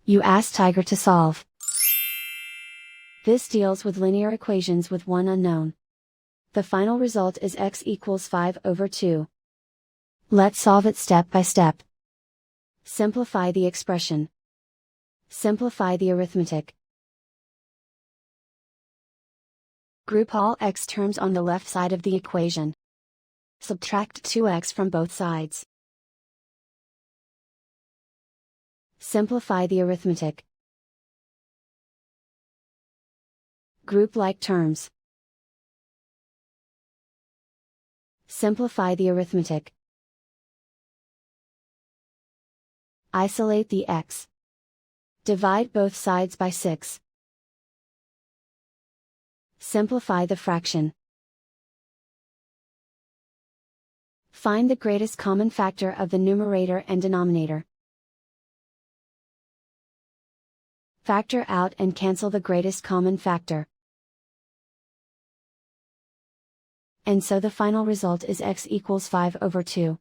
You ask Tiger to solve. This deals with linear equations with one unknown. The final result is x equals 5/2. Let's solve it step by step. Simplify the expression. Simplify the arithmetic. Group all x terms on the left side of the equation. Subtract 2x from both sides. Simplify the arithmetic. Group like terms. Simplify the arithmetic. Isolate the x. Divide both sides by 6. Simplify the fraction. Find the greatest common factor of the numerator and denominator. Factor out and cancel the greatest common factor. And so the final result is x equals 5/2.